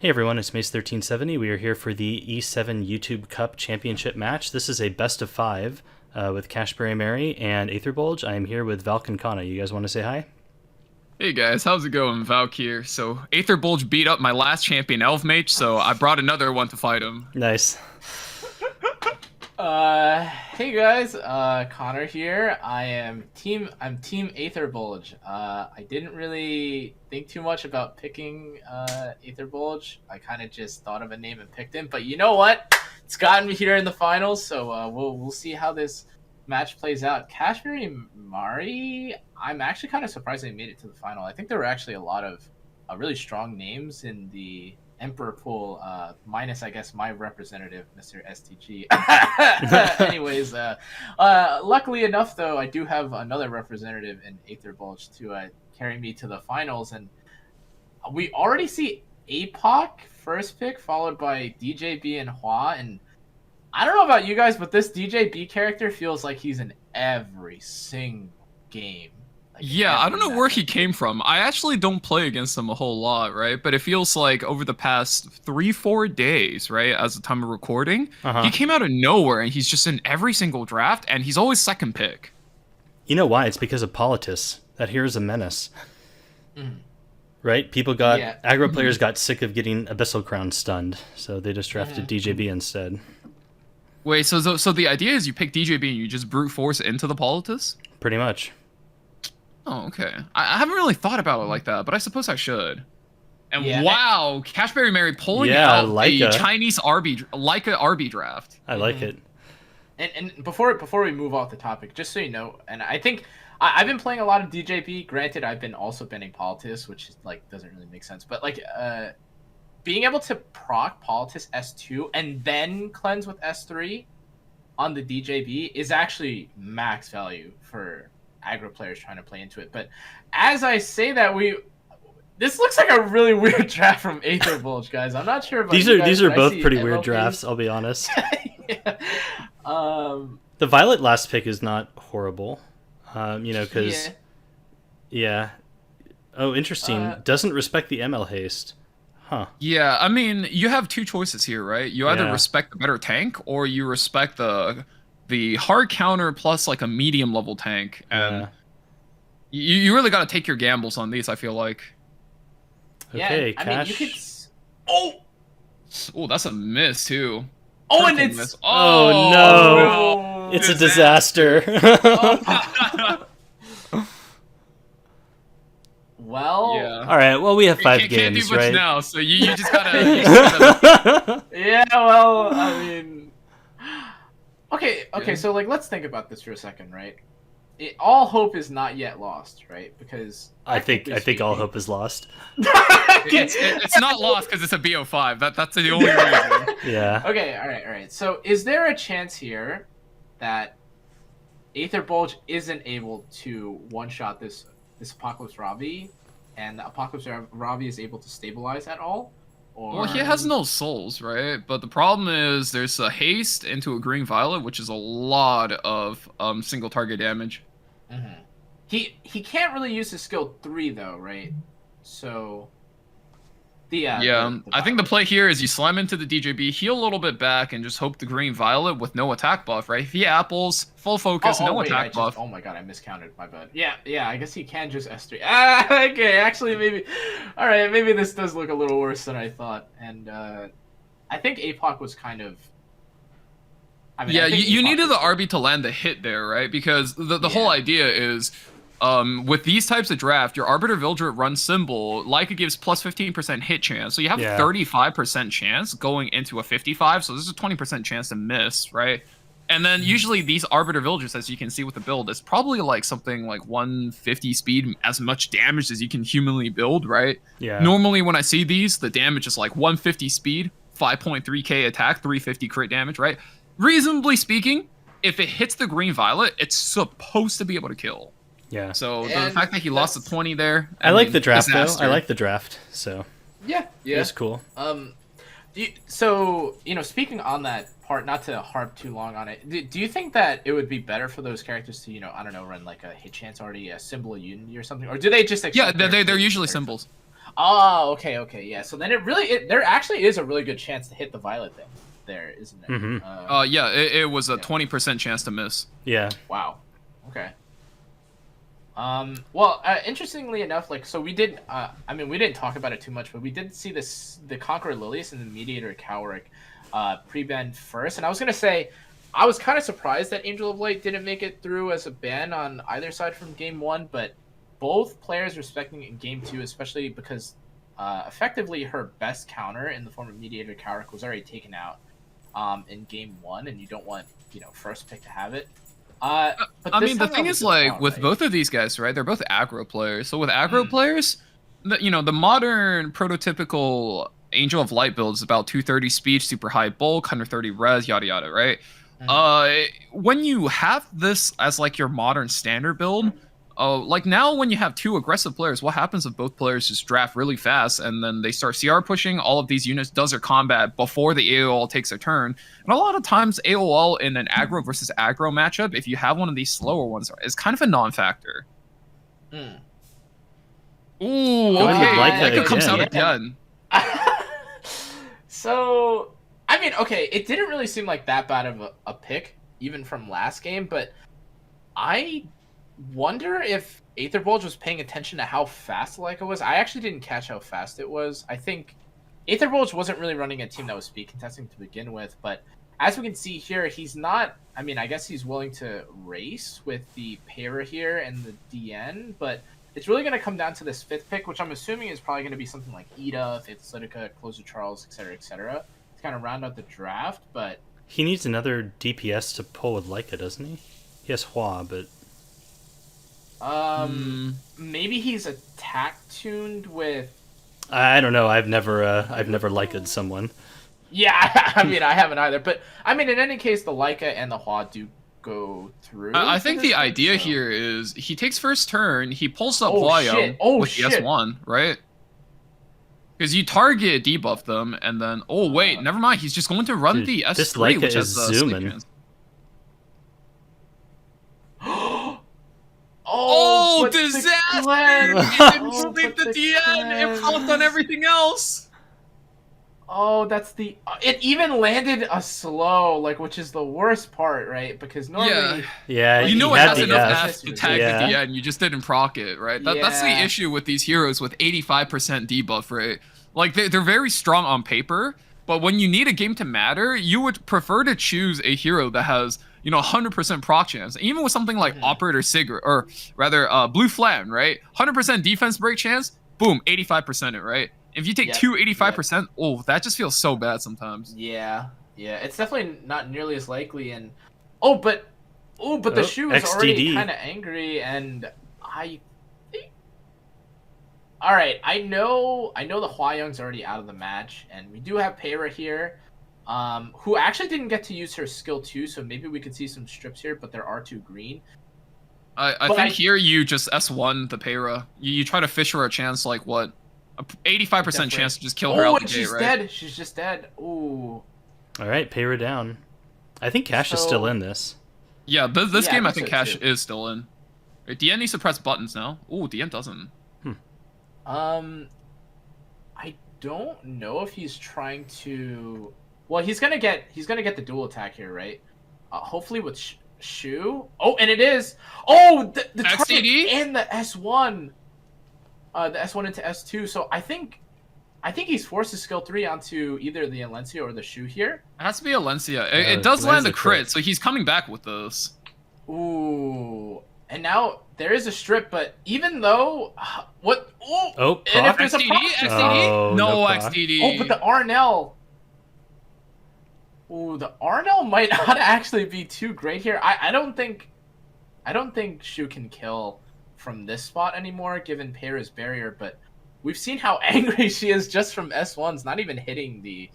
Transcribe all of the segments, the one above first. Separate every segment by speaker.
Speaker 1: Hey everyone, it's Mace1370. We are here for the E7 YouTube Cup Championship match. This is a best of five with CashBeryMari and Aitherbulge. I am here with Valk and Kana. You guys want to say hi?
Speaker 2: Hey guys, how's it going? Valk here. So Aitherbulge beat up my last champion Elfmage, so I brought another one to fight him.
Speaker 1: Nice.
Speaker 3: Hey guys, Connor here. I'm Team Aitherbulge. I didn't really think too much about picking Aitherbulge. I kind of just thought of a name and picked him. But you know what? It's gotten me here in the finals, so we'll see how this match plays out. CashBeryMari, I'm actually kind of surprised they made it to the final. I think there were actually a lot of really strong names in the Emperor pool, minus I guess my representative, Mr. STG. Anyways, luckily enough though, I do have another representative in Aitherbulge to carry me to the finals, and we already see APOC first pick, followed by DJB and Hua, and I don't know about you guys, but this DJB character feels like he's in every single game.
Speaker 2: Yeah, I don't know where he came from. I actually don't play against him a whole lot, right? But it feels like over the past 3-4 days, right, as the time of recording, he came out of nowhere and he's just in every single draft and he's always second pick.
Speaker 1: You know why? It's because of Politis. That here's a menace. Right? People got, aggro players got sick of getting Abyssal Crown stunned, so they just drafted DJB instead.
Speaker 2: Wait, so the idea is you pick DJB and you just brute force into the Politis?
Speaker 1: Pretty much.
Speaker 2: Oh, okay. I haven't really thought about it like that, but I suppose I should. And wow, CashBeryMari pulling out the Chinese RB draft.
Speaker 1: I like it.
Speaker 3: And before we move off the topic, just so you know, and I think I've been playing a lot of DJB. Granted, I've been also banning Politis, which is like doesn't really make sense. But like being able to proc Politis S2 and then cleanse with S3 on the DJB is actually max value for aggro players trying to play into it. But as I say that, this looks like a really weird draft from Aitherbulge, guys. I'm not sure about
Speaker 1: these are both pretty weird drafts, I'll be honest. The Violet last pick is not horrible. You know, because oh, interesting. Doesn't respect the ML haste. Huh.
Speaker 2: Yeah, I mean, you have two choices here, right? You either respect the better tank or you respect the hard counter plus like a medium level tank, and you really got to take your gambles on these, I feel like.
Speaker 1: Okay,
Speaker 3: I
Speaker 1: Cash.
Speaker 3: mean, you could...
Speaker 2: Oh, that's a miss too.
Speaker 3: Oh, and it's
Speaker 2: miss.
Speaker 1: Oh no, it's a disaster.
Speaker 3: Well,
Speaker 1: all right. Well, we have 5
Speaker 2: you
Speaker 1: games,
Speaker 2: can't do much
Speaker 1: right?
Speaker 2: now, so you just gotta.
Speaker 3: Yeah, well, I mean, okay. So like, let's think about this for a second, right? All hope is not yet lost, right? Because
Speaker 1: I think all hope is lost.
Speaker 2: It's not lost because it's a BO5. That's the only reason.
Speaker 1: Yeah.
Speaker 3: Okay. All right. So, is there a chance here that Aitherbulge isn't able to one-shot this Apocalypse Robbie, and the Apocalypse Robbie is able to stabilize at all? Or...
Speaker 2: Well, he has no souls, right? But the problem is there's a haste into a green violet, which is a lot of single target damage.
Speaker 3: He can't really use his skill 3 though, right? So
Speaker 2: I think the play here is you slam into the DJB, heal a little bit back, and just hope the green violet with no attack buff, right? If he apples, full focus, no attack buff.
Speaker 3: Oh my god, I miscounted. My bad. Yeah. I guess he can just S3. Okay. Actually, maybe. All right. Maybe this does look a little worse than I thought. And I think APOC was kind of. I mean,
Speaker 2: you needed the RB to land the hit there, right? Because the whole idea is, with these types of draft, your Arbiter Villager runs symbol, Leica gives plus 15% hit chance, so you have a 35% chance going into a 55, so there's a 20% chance to miss, right? And then usually these Arbiter Villagers, as you can see with the build, is probably like something like 150 speed, as much damage as you can humanly build, right?
Speaker 1: Yeah.
Speaker 2: Normally when I see these, the damage is like 150 speed, 5.3k attack, 350 crit damage, right? Reasonably speaking, if it hits the green violet, it's supposed to be able to kill.
Speaker 1: Yeah.
Speaker 2: So the fact that he lost the 20 there,
Speaker 1: I like the draft though. I like the draft. So
Speaker 3: yeah,
Speaker 1: it's cool.
Speaker 3: So speaking on that part, not to harp too long on it, do you think that it would be better for those characters to I don't know, run like a hit chance already, a symbol of unity or something, or do they just
Speaker 2: they're usually symbols.
Speaker 3: Oh, okay, yeah. So then there actually is a really good chance to hit the violet thing there, isn't it?
Speaker 1: Mm-hmm.
Speaker 2: Yeah, it was a 20% chance to miss.
Speaker 1: Yeah.
Speaker 3: Wow. Okay. Well, interestingly enough, like, so we did, I mean, we didn't talk about it too much, but we did see the Conqueror Lilius and the Mediator Cowric, pre-ban first, and I was gonna say, I was kind of surprised that Angel of Light didn't make it through as a ban on either side from game 1, but both players respecting in game 2, especially because, effectively her best counter in the form of Mediator Cowric was already taken out, in game 1, and you don't want, first pick to have it.
Speaker 2: I mean, the thing is, like, with both of these guys, right? They're both aggro players. So with aggro players, the modern prototypical Angel of Light build is about 230 speed, super high bulk, 130 res, yada yada, right? When you have this as like your modern standard build, like now when you have two aggressive players, what happens if both players just draft really fast and then they start CR pushing? All of these units does their combat before the AOL takes their turn. And a lot of times AOL in an aggro versus aggro matchup, if you have one of these slower ones, is kind of a non-factor. Ooh, okay. Leica comes out again.
Speaker 3: So, I mean, okay, it didn't really seem like that bad of a pick, even from last game, but I wonder if Aitherbulge was paying attention to how fast Leica was. I actually didn't catch how fast it was. I think Aitherbulge wasn't really running a team that was speed contesting to begin with, but as we can see here, he's not, I mean, I guess he's willing to race with the Para here and the DN, but it's really going to come down to this 5th pick, which I'm assuming is probably going to be something like Ida, Faith Athletica, Closer Charles, etc., etc., to kind of round out the draft, but...
Speaker 1: He needs another DPS to pull with Leica, doesn't he? He has Hua, but...
Speaker 3: maybe he's attack tuned with.
Speaker 1: I don't know. I've never Leica'd someone.
Speaker 3: Yeah, I mean I haven't either. But I mean, in any case, the Leica and the Hua do go through.
Speaker 2: I think the idea here is he takes first turn, he pulls up Huayang with the S1, right? Because you target debuff them, and then wait, never mind. He's just going to run the S3,
Speaker 1: this Leica
Speaker 2: which
Speaker 1: is
Speaker 2: has
Speaker 1: zooming.
Speaker 2: Disaster! It didn't sleep the DN. It popped on everything else.
Speaker 3: Oh, that's the. It even landed a slow, like, which is the worst part, right? Because normally,
Speaker 2: yeah, you know it has enough F to tag the DN. You just didn't proc it, right? That's the issue with these heroes with 85% debuff rate. Like they're very strong on paper, but when you need a game to matter, you would prefer to choose a hero that has 100% proc chance. Even with something like Operator Sigrid, or rather Blue Flan, right? 100% defense break chance, boom, 85% it, right? If you take 85%, that just feels so bad sometimes.
Speaker 3: Yeah, it's definitely not nearly as likely. And but the shoe is already kind of angry, and I think. All right, I know the Huayang's already out of the match, and we do have Para here. Who actually didn't get to use her skill 2, so maybe we could see some strips here, but there are 2 green.
Speaker 2: I think here you just S1 the Para. You try to fish her a chance, like what? 85% chance to just kill her out the gate,
Speaker 3: she's
Speaker 2: right?
Speaker 3: dead. She's just dead. Ooh.
Speaker 1: Alright, Para down. I think Cash is still in this.
Speaker 2: Yeah, this game I think Cash is still in. Right, DN needs to press buttons now. Ooh, DN doesn't.
Speaker 3: I don't know if he's trying to... Well, he's gonna get the dual attack here, right? Hopefully with Shu. Oh, and it is. Oh, the target and the S1. The S1 into S2. So I think he's forced his skill 3 onto either the Alencia or the Shu here.
Speaker 2: It has to be Alencia. It does land a crit, so he's coming back with this.
Speaker 3: Ooh. And now there is a strip, but even though what?
Speaker 1: Oh,
Speaker 3: and if there's
Speaker 2: XDD?
Speaker 1: Oh,
Speaker 2: no XDD.
Speaker 3: Oh, but the Arnell. Ooh, the Arnell might not actually be too great here. I don't think Shu can kill from this spot anymore, given Para's barrier. But we've seen how angry she is just from S1s, not even hitting the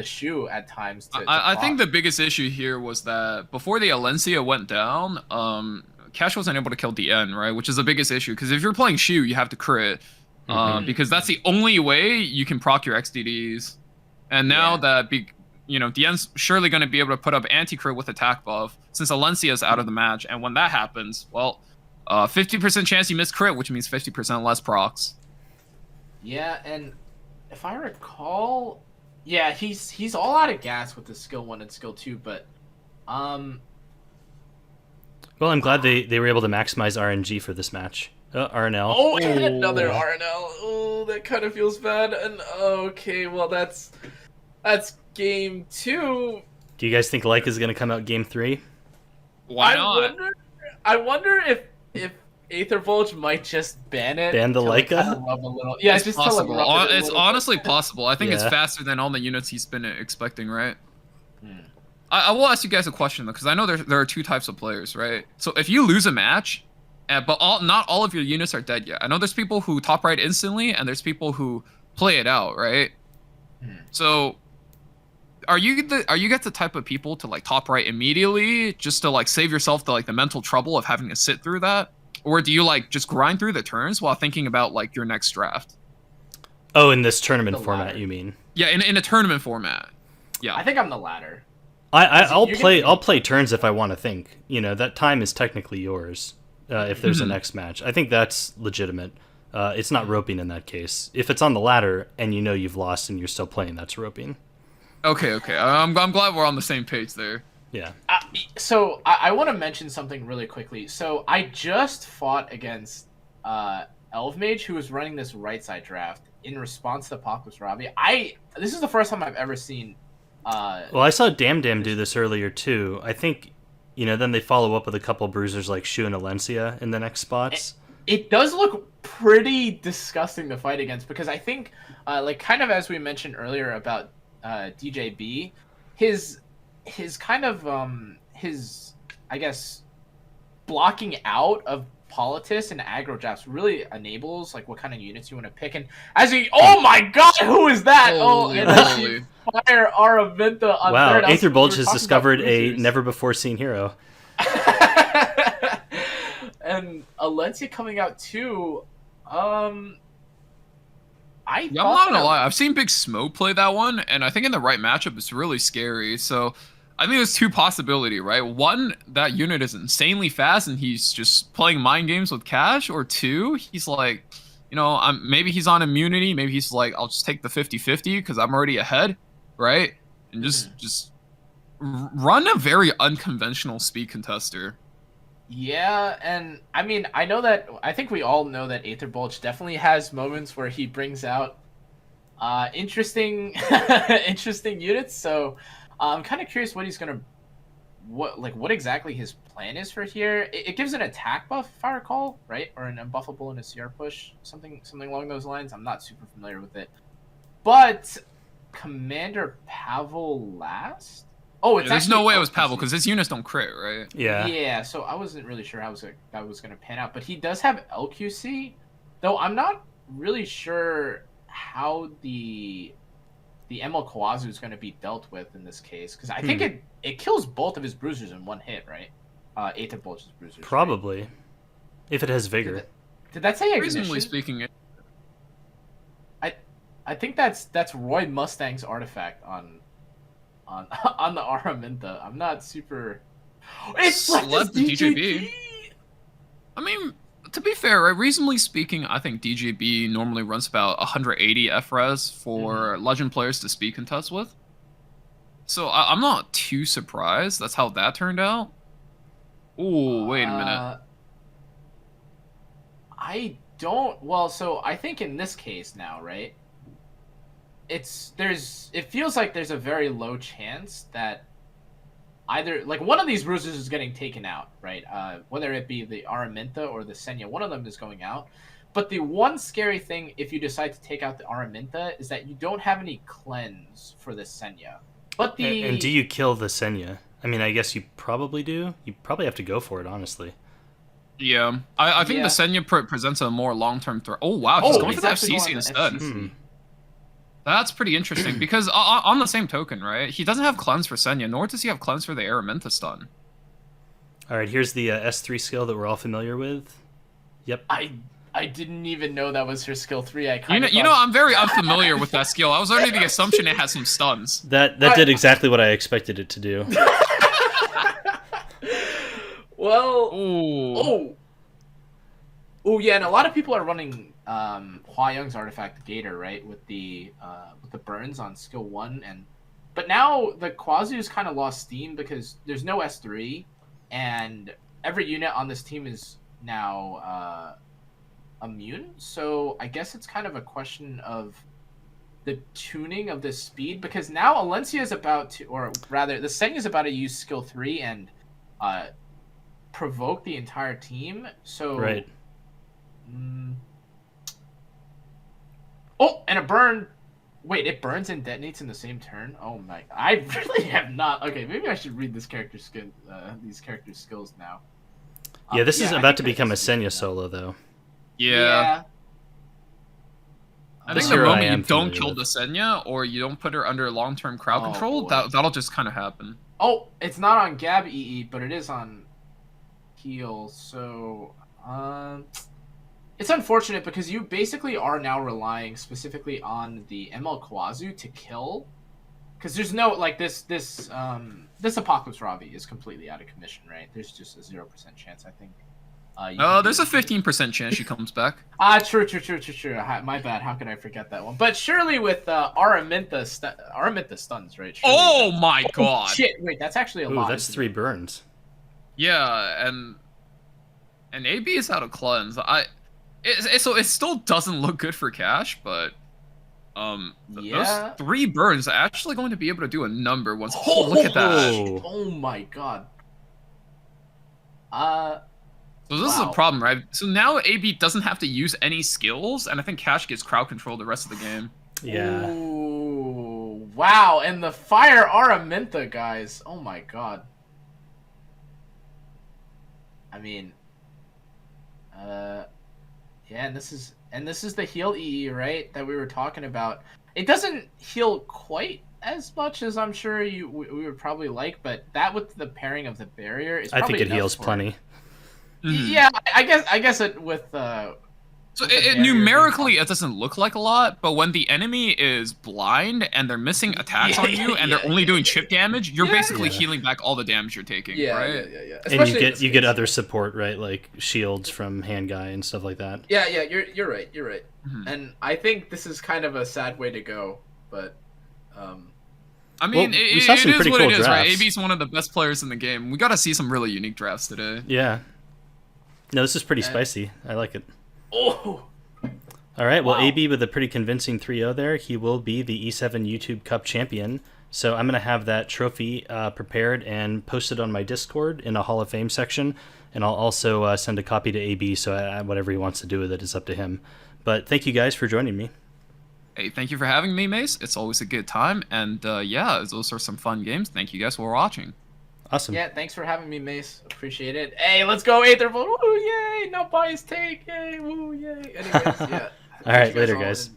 Speaker 3: Shu at times.
Speaker 2: I think the biggest issue here was that before the Alencia went down, Cash wasn't able to kill DN, right? Which is the biggest issue, because if you're playing Shu, you have to crit, because that's the only way you can proc your XDDs. And now that DN's surely going to be able to put up anti-crit with attack buff, since Alencia's out of the match, and when that happens, well, 50% chance you miss crit, which means 50% less procs.
Speaker 3: Yeah, and if I recall, yeah, he's all out of gas with the skill 1 and skill 2, but
Speaker 1: Well, I'm glad they were able to maximize RNG for this match. RNL.
Speaker 3: Oh, and another RNL. Oh, that kind of feels bad. And okay, well that's game 2.
Speaker 1: Do you guys think Leica is going to come out game 3?
Speaker 2: Why not?
Speaker 3: I wonder if Aitherbulge might just ban it.
Speaker 1: Ban the Leica?
Speaker 3: Kind of rub a little. Yeah,
Speaker 2: it's
Speaker 3: just
Speaker 2: possible. It's honestly
Speaker 3: bit.
Speaker 2: possible. I think it's faster than all the units he's been expecting, right? I will ask you guys a question though, because I know there are 2 types of players, right? So if you lose a match, but not all of your units are dead yet. I know there's people who top right instantly, and there's people who play it out, right? So, are you guys the type of people to like top right immediately just to like save yourself the mental trouble of having to sit through that, or do you like just grind through the turns while thinking about like your next draft?
Speaker 1: Oh, in this tournament format, you mean?
Speaker 2: Yeah, in a tournament format. Yeah,
Speaker 3: I think I'm the latter.
Speaker 1: I'll play turns if I want to think. You know, that time is technically yours. If there's a next match, I think that's legitimate. It's not roping in that case. If it's on the ladder and you know you've lost and you're still playing, that's roping.
Speaker 2: Okay. I'm glad we're on the same page there.
Speaker 1: Yeah.
Speaker 3: So I want to mention something really quickly. So I just fought against Elvmage, who was running this right side draft in response to Apocalypse Robbie. This is the first time I've ever seen.
Speaker 1: Well, I saw Dam do this earlier too. I think, you know, then they follow up with a couple bruisers like Shu and Alencia in the next spots.
Speaker 3: It does look pretty disgusting to fight against, because I think, like kind of as we mentioned earlier about DJB, his kind of his, I guess, blocking out of Politis and aggro drafts really enables like what kind of units you want to pick. And as he, oh my god, who is that? And then you fire Aravinta on
Speaker 1: wow,
Speaker 3: third.
Speaker 1: Aitherbulge has discovered a never before seen hero.
Speaker 3: And Alencia coming out too.
Speaker 2: I'm not gonna lie, I've seen Big Smoke play that one, and I think in the right matchup it's really scary. So I think there's 2 possibilities, right? One, that unit is insanely fast and he's just playing mind games with Cash, or 2, he's like, you know, maybe he's on immunity, maybe he's like, I'll just take the 50-50 because I'm already ahead, right? And just run a very unconventional speed contester.
Speaker 3: Yeah, and I mean, I think we all know that Aitherbulge definitely has moments where he brings out interesting units. So I'm kind of curious what he's gonna, what exactly his plan is for here. It gives an attack buff, if I recall, right, or an unbuffable in a CR push, something along those lines. I'm not super familiar with it, but Commander Pavel last. Oh, it's
Speaker 2: there's no way it was Pavel because his units don't crit, right?
Speaker 1: Yeah.
Speaker 3: Yeah, so I wasn't really sure how that was going to pan out, but he does have LQC, though I'm not really sure how the ML Kawazu is going to be dealt with in this case, because I think it kills both of his bruisers in one hit, right? Aitherbulge's bruisers.
Speaker 1: Probably,
Speaker 3: right?
Speaker 1: if it has vigor.
Speaker 3: Did that say ignition?
Speaker 2: Reasonably speaking,
Speaker 3: I think that's Roy Mustang's artifact on the Araminta. I'm not super. It's like
Speaker 2: DJB. I mean, to be fair, right? Reasonably speaking, I think DJB normally runs about 180 FRES for legend players to speed contest with. So I'm not too surprised. That's how that turned out. Oh, wait a minute.
Speaker 3: I don't. Well, so I think in this case now, right? It feels like there's a very low chance that either like one of these bruisers is getting taken out, right? Whether it be the Araminta or the Senya, one of them is going out. But the one scary thing, if you decide to take out the Araminta, is that you don't have any cleanse for the Senya. But
Speaker 1: and do you kill the Senya? I mean, I guess you probably do. You probably have to go for it, honestly.
Speaker 2: Yeah, I think the Senya presents a more long-term threat. Oh wow, he's going for the FCC instead. That's pretty interesting because on the same token, right? He doesn't have cleanse for Senya, nor does he have cleanse for the Araminta stun.
Speaker 1: All right, here's the S3 skill that we're all familiar with. Yep.
Speaker 3: I didn't even know that was her skill 3.
Speaker 2: You know, I'm very unfamiliar with that skill. I was under the assumption it has some stuns.
Speaker 1: That did exactly what I expected it to do.
Speaker 3: Well, Oh yeah, and a lot of people are running Hua Young's artifact Gator, right, with the burns on skill 1, but now the Quazu's kind of lost steam because there's no S3, and every unit on this team is now immune. So I guess it's kind of a question of the tuning of the speed, because now Alencia is about to, or rather, the Seng is about to use skill 3 and provoke the entire team. So
Speaker 1: right.
Speaker 3: Oh, and a burn. Wait, it burns and detonates in the same turn? Oh my! I really have not. Okay, maybe I should read this character skin, these characters' skills now.
Speaker 1: Yeah, this is about to become a Senya solo, though.
Speaker 2: Yeah. I think the
Speaker 1: hero I
Speaker 2: moment you
Speaker 1: am
Speaker 2: don't
Speaker 1: familiar
Speaker 2: kill
Speaker 1: with.
Speaker 2: the Senya, or you don't put her under long-term crowd
Speaker 3: Oh,
Speaker 2: control,
Speaker 3: boy.
Speaker 2: that'll just kind of happen.
Speaker 3: Oh, it's not on Gab EE, but it is on Heal. So, it's unfortunate because you basically are now relying specifically on the ML Quazu to kill, because there's no like this Apocalypse Ravi is completely out of commission, right? There's just a 0% chance, I think.
Speaker 2: There's a 15% chance she comes back.
Speaker 3: True. My bad. How can I forget that one? But surely with Araminta stuns, right? Surely
Speaker 2: Oh my god!
Speaker 3: Shit! Wait, that's actually a lot.
Speaker 1: Ooh, that's 3 burns.
Speaker 2: Yeah, and AB is out of cleanse. So it still doesn't look good for Cash, but those 3 burns are actually going to be able to do a number once. Oh, look at that!
Speaker 3: Oh my god.
Speaker 2: So this is a problem, right? So now AB doesn't have to use any skills, and I think Cash gets crowd control the rest of the game.
Speaker 1: Yeah.
Speaker 3: Ooh, wow, and the fire Araminta, guys. Oh my god. I mean, yeah, and this is the heal EE, right? That we were talking about. It doesn't heal quite as much as I'm sure we would probably like, but that with the pairing of the barrier is.
Speaker 1: I
Speaker 3: Probably
Speaker 1: think it heals
Speaker 3: enough for
Speaker 1: plenty.
Speaker 3: Yeah, I guess it with.
Speaker 2: So numerically, it doesn't look like a lot, but when the enemy is blind and they're missing attacks on you and they're only doing chip damage, you're basically healing back all the damage you're taking, right?
Speaker 3: Yeah.
Speaker 1: And you get other support, right? Like shields from hand guy and stuff like that.
Speaker 3: Yeah, you're right. Mm-hmm. And I think this is kind of a sad way to go, but.
Speaker 2: I mean,
Speaker 1: well,
Speaker 2: it is what it is, right? AB's one of the best players in the game. We got to see some really unique drafts today.
Speaker 1: Yeah. No, this is pretty spicy. I like it.
Speaker 3: Oh.
Speaker 1: All right. Well, AB with a pretty convincing 3-0 there. He will be the E7 YouTube Cup champion. So I'm going to have that trophy prepared and posted on my Discord in a Hall of Fame section. And I'll also send a copy to AB, so whatever he wants to do with it is up to him. But thank you guys for joining me.
Speaker 2: Hey, thank you for having me, Mace. It's always a good time. And yeah, those are some fun games. Thank you guys for watching.
Speaker 1: Awesome.
Speaker 3: Yeah, thanks for having me, Mace. Appreciate it. Hey, let's go, Aitherbulge. Woo, yay. Not biased take. Yay, woo, yay. Anyways, yeah.
Speaker 1: All right, later, guys.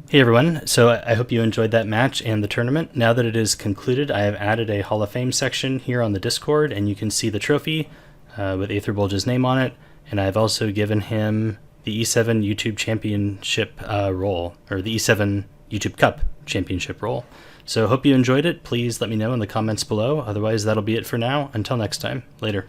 Speaker 1: Hey, everyone. So I hope you enjoyed that match and the tournament. Now that it is concluded, I have added a Hall of Fame section here on the Discord, and you can see the trophy with Aitherbulge's name on it. And I've also given him the E7 YouTube Championship role, or the E7 YouTube Cup Championship role. So hope you enjoyed it. Please let me know in the comments below. Otherwise, that'll be it for now. Until next time. Later.